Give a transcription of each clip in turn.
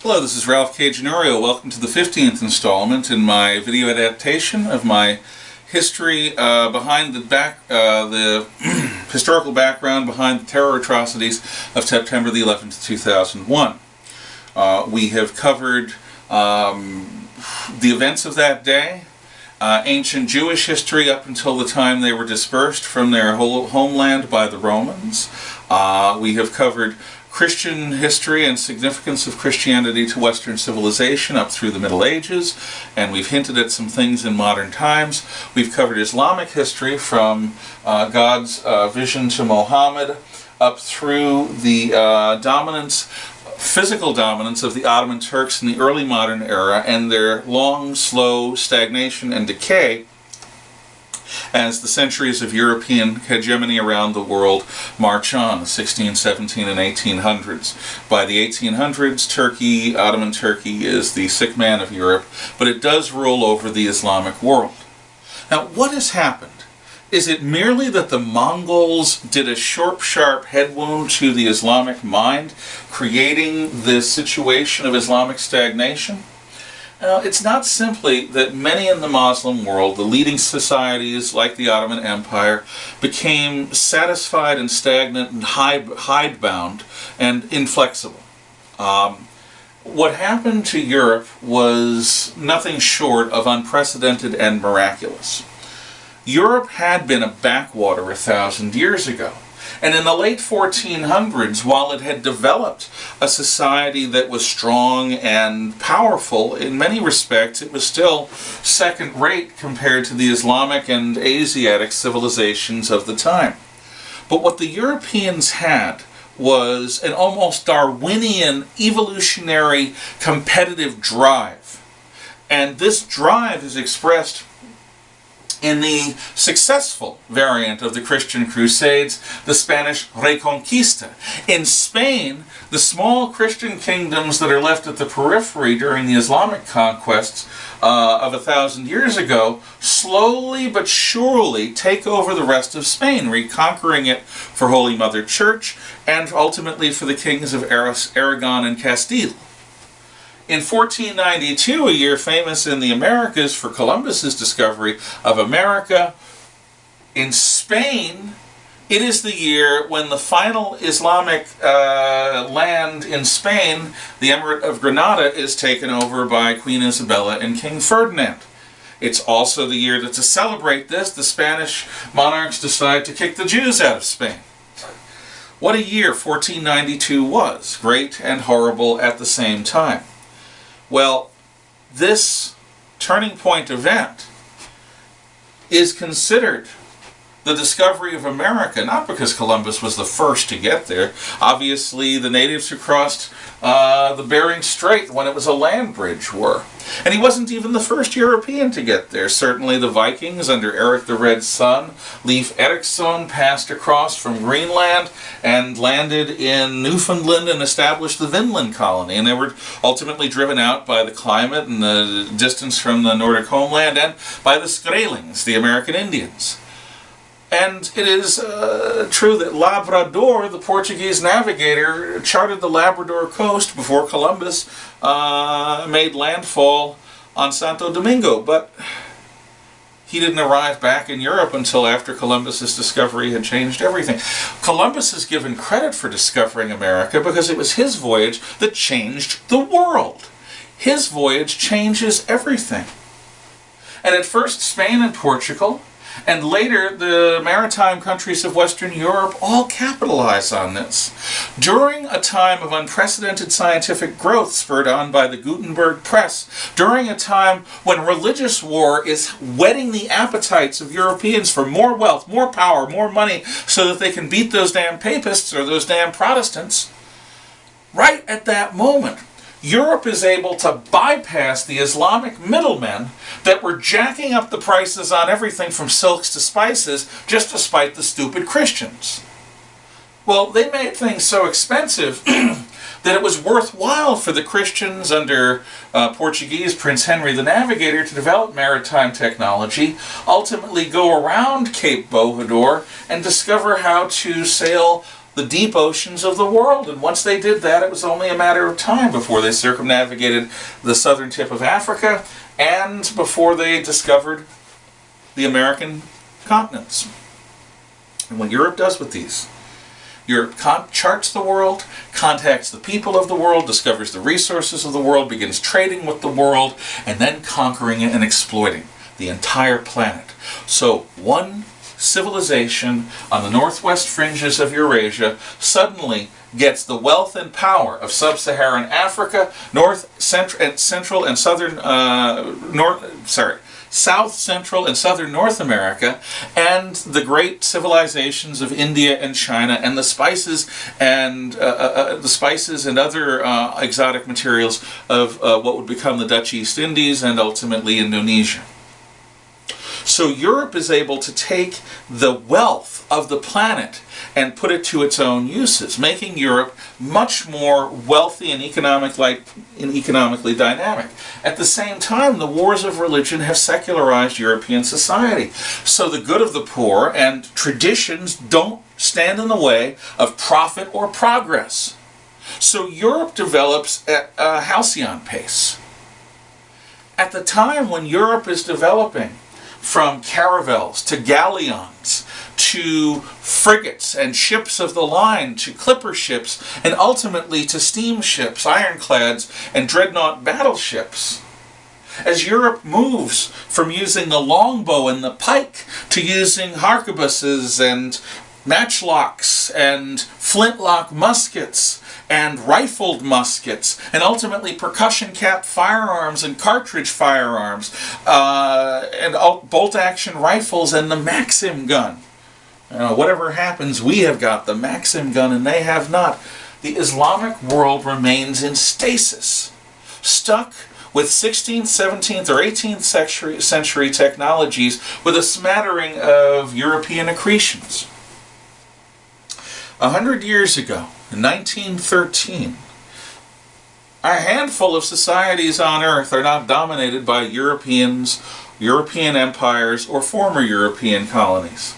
Hello, this is Ralph K. Ginorio. Welcome to the 15th installment in my video adaptation of my history behind the historical background behind the terror atrocities of September the 11th, 2001. We have covered the events of that day, ancient Jewish history up until the time they were dispersed from their homeland by the Romans. We have covered Christian history and significance of Christianity to Western civilization up through the Middle Ages, and we've hinted at some things in modern times. We've covered Islamic history from God's vision to Muhammad up through the physical dominance of the Ottoman Turks in the early modern era and their long, slow stagnation and decay as the centuries of European hegemony around the world march on, the 16, 17, and 1800s. By the 1800s, Ottoman Turkey is the sick man of Europe, but it does rule over the Islamic world. Now, what has happened? Is it merely that the Mongols did a sharp head wound to the Islamic mind, creating this situation of Islamic stagnation? It's not simply that many in the Muslim world, the leading societies like the Ottoman Empire, became satisfied and stagnant and hidebound and inflexible. What happened to Europe was nothing short of unprecedented and miraculous. Europe had been a backwater 1,000 years ago. And in the late 1400s, while it had developed a society that was strong and powerful, in many respects it was still second-rate compared to the Islamic and Asiatic civilizations of the time. But what the Europeans had was an almost Darwinian, evolutionary, competitive drive. And this drive is expressed in the successful variant of the Christian Crusades, the Spanish Reconquista. In Spain, the small Christian kingdoms that are left at the periphery during the Islamic conquests of 1,000 years ago slowly but surely take over the rest of Spain, reconquering it for Holy Mother Church and ultimately for the kings of Aragon and Castile. In 1492, a year famous in the Americas for Columbus's discovery of America, in Spain, it is the year when the final Islamic land in Spain, the Emirate of Granada, is taken over by Queen Isabella and King Ferdinand. It's also the year that, to celebrate this, the Spanish monarchs decide to kick the Jews out of Spain. What a year 1492 was, great and horrible at the same time. Well, this turning point event is considered the discovery of America, not because Columbus was the first to get there. Obviously, the natives who crossed the Bering Strait when it was a land bridge were. And he wasn't even the first European to get there. Certainly the Vikings under Eric the Red's son, Leif Erikson, passed across from Greenland and landed in Newfoundland and established the Vinland colony. And they were ultimately driven out by the climate and the distance from the Nordic homeland and by the Skrælings, the American Indians. And it is true that Labrador, the Portuguese navigator, charted the Labrador coast before Columbus made landfall on Santo Domingo. But he didn't arrive back in Europe until after Columbus's discovery had changed everything. Columbus is given credit for discovering America because it was his voyage that changed the world. His voyage changes everything. And at first, Spain and Portugal, and later, the maritime countries of Western Europe all capitalize on this. During a time of unprecedented scientific growth spurred on by the Gutenberg press, during a time when religious war is whetting the appetites of Europeans for more wealth, more power, more money, so that they can beat those damn papists or those damn Protestants, right at that moment, Europe is able to bypass the Islamic middlemen that were jacking up the prices on everything from silks to spices just to spite the stupid Christians. Well, they made things so expensive that it was worthwhile for the Christians under Portuguese Prince Henry the Navigator to develop maritime technology, ultimately go around Cape Bojador and discover how to sail the deep oceans of the world. And once they did that, it was only a matter of time before they circumnavigated the southern tip of Africa and before they discovered the American continents. And what Europe does with these, Europe charts the world, contacts the people of the world, discovers the resources of the world, begins trading with the world, and then conquering it and exploiting the entire planet. So one civilization on the northwest fringes of Eurasia suddenly gets the wealth and power of sub-Saharan Africa, South, Central, and Southern North America, and the great civilizations of India and China, and the spices and other exotic materials of what would become the Dutch East Indies and ultimately Indonesia. So Europe is able to take the wealth of the planet and put it to its own uses, making Europe much more wealthy and economically dynamic. At the same time, the wars of religion have secularized European society. So the good of the poor and traditions don't stand in the way of profit or progress. So Europe develops at a halcyon pace. At the time when Europe is developing, from caravels to galleons to frigates and ships of the line to clipper ships and ultimately to steamships, ironclads, and dreadnought battleships. As Europe moves from using the longbow and the pike to using harquebuses and matchlocks and flintlock muskets and rifled muskets, and ultimately percussion-cap firearms and cartridge firearms, and bolt-action rifles and the Maxim gun. Whatever happens, we have got the Maxim gun and they have not. The Islamic world remains in stasis, stuck with 16th, 17th, or 18th century technologies with a smattering of European accretions. 100 years ago, in 1913, a handful of societies on Earth are not dominated by Europeans, European empires, or former European colonies.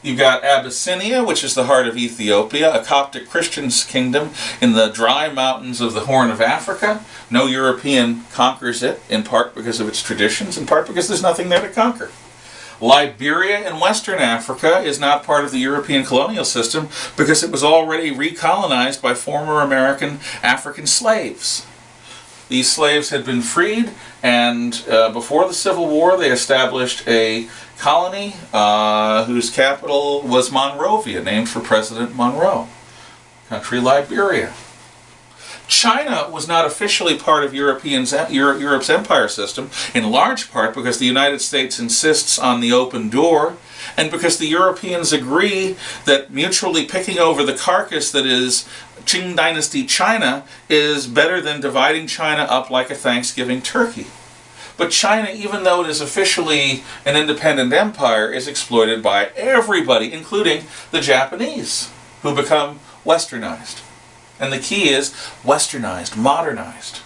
You've got Abyssinia, which is the heart of Ethiopia, a Coptic Christian kingdom in the dry mountains of the Horn of Africa. No European conquers it, in part because of its traditions, in part because there's nothing there to conquer. Liberia in Western Africa is not part of the European colonial system because it was already recolonized by former American African slaves. These slaves had been freed, and before the Civil War they established a colony whose capital was Monrovia, named for President Monroe. Country Liberia. China was not officially part of Europe's empire system, in large part because the United States insists on the open door, and because the Europeans agree that mutually picking over the carcass that is Qing Dynasty China is better than dividing China up like a Thanksgiving turkey. But China, even though it is officially an independent empire, is exploited by everybody, including the Japanese, who become westernized. And the key is westernized, modernized.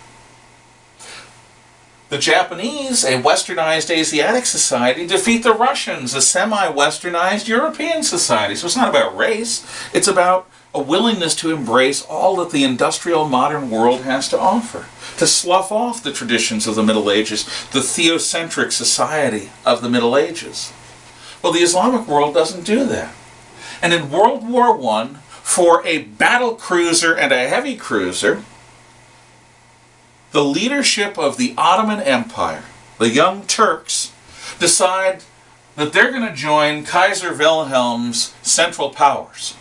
The Japanese, a westernized Asiatic society, defeat the Russians, a semi-westernized European society. So it's not about race, it's about a willingness to embrace all that the industrial modern world has to offer, to slough off the traditions of the Middle Ages, the theocentric society of the Middle Ages. Well, the Islamic world doesn't do that. And in World War I, for a battle cruiser and a heavy cruiser, the leadership of the Ottoman Empire, the Young Turks, decide that they're going to join Kaiser Wilhelm's Central Powers.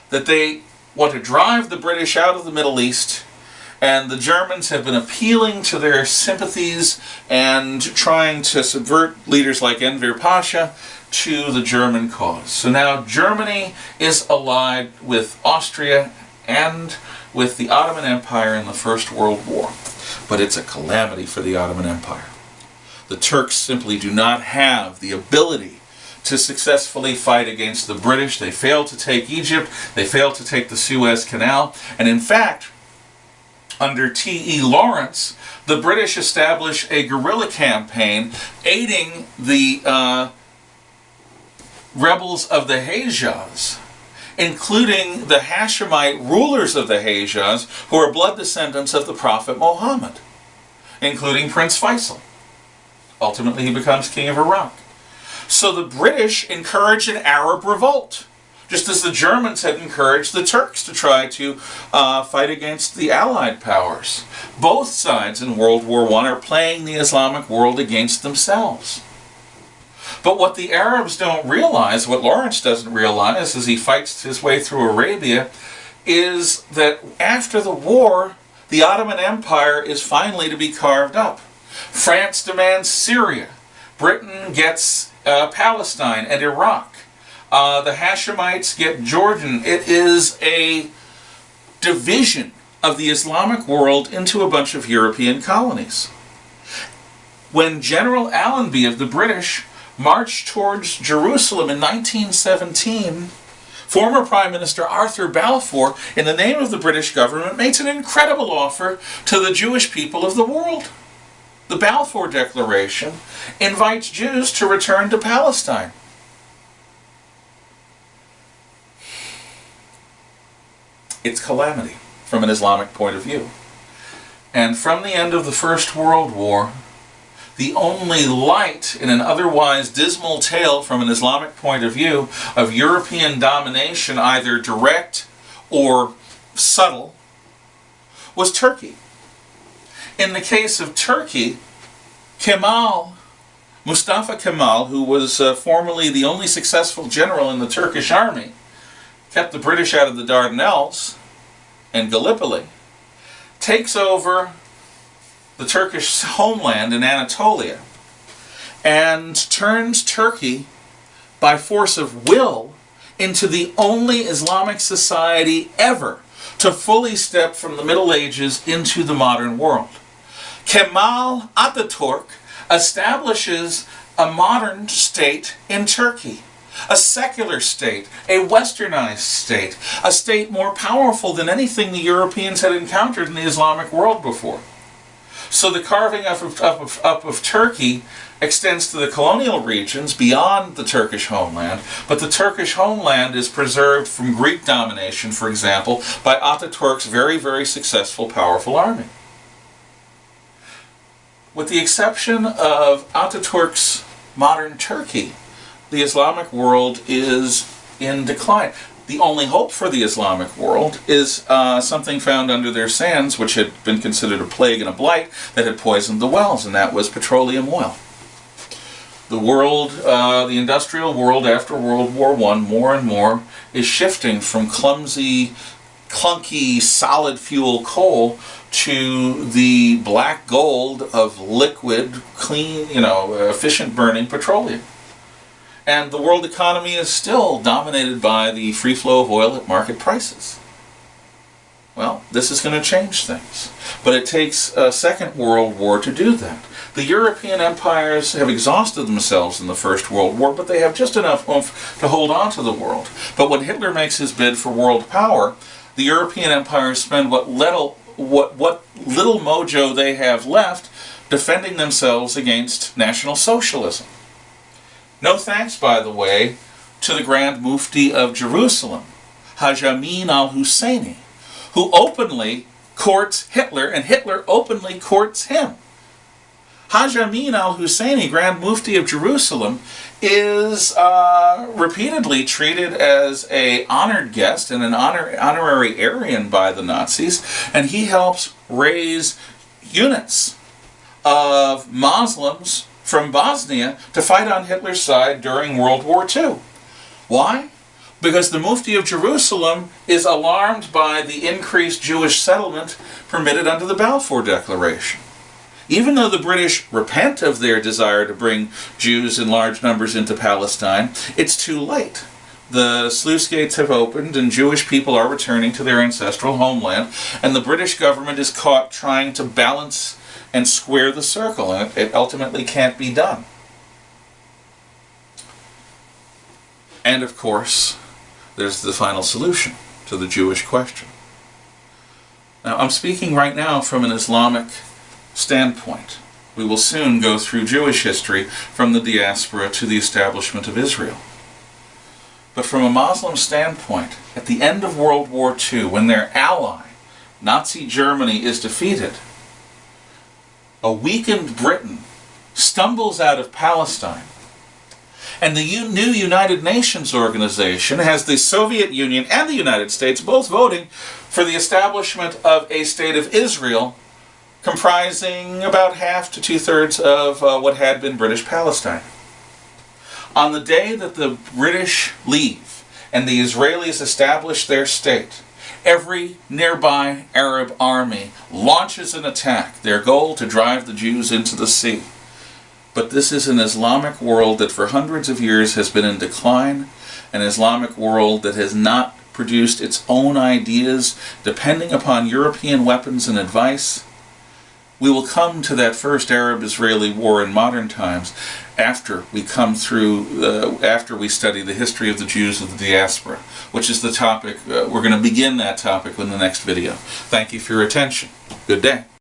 That they want to drive the British out of the Middle East, and the Germans have been appealing to their sympathies and trying to subvert leaders like Enver Pasha to the German cause. So now Germany is allied with Austria and with the Ottoman Empire in the First World War. But it's a calamity for the Ottoman Empire. The Turks simply do not have the ability to successfully fight against the British. They failed to take Egypt, they failed to take the Suez Canal, and in fact, under T.E. Lawrence, the British established a guerrilla campaign aiding the rebels of the Hejaz including the Hashemite rulers of the Hejaz, who are blood descendants of the Prophet Muhammad, including Prince Faisal. Ultimately, he becomes king of Iraq. So the British encourage an Arab revolt, just as the Germans had encouraged the Turks to try to fight against the Allied powers. Both sides in World War I are playing the Islamic world against themselves. But what the Arabs don't realize, what Lawrence doesn't realize as he fights his way through Arabia, is that after the war, the Ottoman Empire is finally to be carved up. France demands Syria. Britain gets Palestine and Iraq. The Hashemites get Jordan. It is a division of the Islamic world into a bunch of European colonies. When General Allenby of the British marched towards Jerusalem in 1917, former Prime Minister Arthur Balfour, in the name of the British government, makes an incredible offer to the Jewish people of the world. The Balfour Declaration invites Jews to return to Palestine. It's calamity from an Islamic point of view. And from the end of the First World War, the only light in an otherwise dismal tale from an Islamic point of view of European domination, either direct or subtle, was Turkey. In the case of Turkey, Mustafa Kemal, who was formerly the only successful general in the Turkish army, kept the British out of the Dardanelles and Gallipoli, takes over the Turkish homeland in Anatolia and turns Turkey by force of will into the only Islamic society ever to fully step from the Middle Ages into the modern world. Kemal Atatürk establishes a modern state in Turkey, a secular state, a westernized state, a state more powerful than anything the Europeans had encountered in the Islamic world before. So the carving up of Turkey extends to the colonial regions beyond the Turkish homeland, but the Turkish homeland is preserved from Greek domination, for example, by Atatürk's very, very successful, powerful army. With the exception of Atatürk's modern Turkey, the Islamic world is in decline. The only hope for the Islamic world is something found under their sands, which had been considered a plague and a blight that had poisoned the wells, and that was petroleum oil. The world, the industrial world after World War I, more and more, is shifting from clumsy, clunky, solid fuel coal to the black gold of liquid, clean, efficient burning petroleum. And the world economy is still dominated by the free flow of oil at market prices. Well, this is going to change things. But it takes a Second World War to do that. The European empires have exhausted themselves in the First World War, but they have just enough oomph to hold on to the world. But when Hitler makes his bid for world power, the European empires spend what little mojo they have left defending themselves against National Socialism. No thanks, by the way, to the Grand Mufti of Jerusalem, Haj Amin al-Husseini, who openly courts Hitler, and Hitler openly courts him. Haj Amin al-Husseini, Grand Mufti of Jerusalem, is repeatedly treated as an honored guest and an honorary Aryan by the Nazis, and he helps raise units of Muslims from Bosnia to fight on Hitler's side during World War II. Why? Because the Mufti of Jerusalem is alarmed by the increased Jewish settlement permitted under the Balfour Declaration. Even though the British repent of their desire to bring Jews in large numbers into Palestine, it's too late. The sluice gates have opened and Jewish people are returning to their ancestral homeland, and the British government is caught trying to balance and square the circle, and it ultimately can't be done. And of course, there's the final solution to the Jewish question. Now, I'm speaking right now from an Islamic standpoint. We will soon go through Jewish history from the diaspora to the establishment of Israel. But from a Muslim standpoint, at the end of World War II, when their ally, Nazi Germany, is defeated, a weakened Britain stumbles out of Palestine. And the new United Nations organization has the Soviet Union and the United States both voting for the establishment of a state of Israel comprising about half to two-thirds of what had been British Palestine. On the day that the British leave and the Israelis establish their state, every nearby Arab army launches an attack, their goal to drive the Jews into the sea. But this is an Islamic world that for hundreds of years has been in decline, an Islamic world that has not produced its own ideas, depending upon European weapons and advice. We will come to that first Arab-Israeli war in modern times after we come through, after we study the history of the Jews of the diaspora, which is the topic, we're going to begin that topic in the next video. Thank you for your attention. Good day.